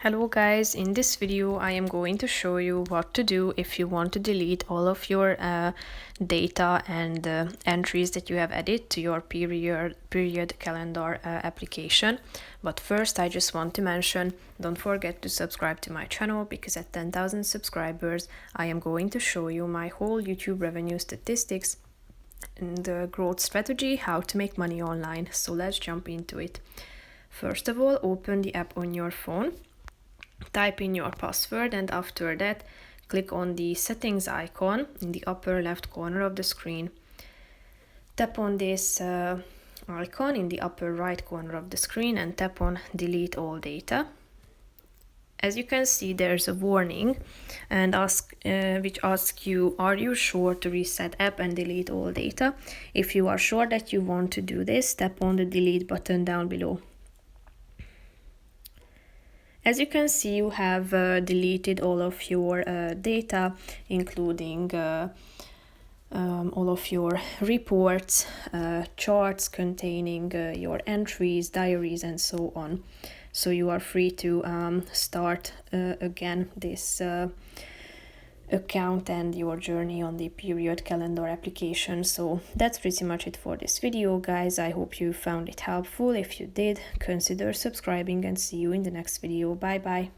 Hello guys, in this video I am going to show you what to do if you want to delete all of your data and entries that you have added to your period calendar application. But first I just want to mention, don't forget to subscribe to my channel, because at 10,000 subscribers I am going to show you my whole YouTube revenue statistics and the growth strategy, how to make money online. So let's jump into it. First of all, open the app on your phone. Type in your password, and after that click on the settings icon in the upper left corner of the screen. Tap on this icon in the upper right corner of the screen and tap on delete all data. As you can see, there's a warning and which asks you, are you sure to reset app and delete all data? If you are sure that you want to do this, tap on the delete button down below. As you can see, you have deleted all of your data, including all of your reports, charts containing your entries, diaries, and so on. So you are free to start again this account and your journey on the period calendar application. So that's pretty much it for this video, guys. I hope you found it helpful. If you did, consider subscribing and see you in the next video. Bye bye.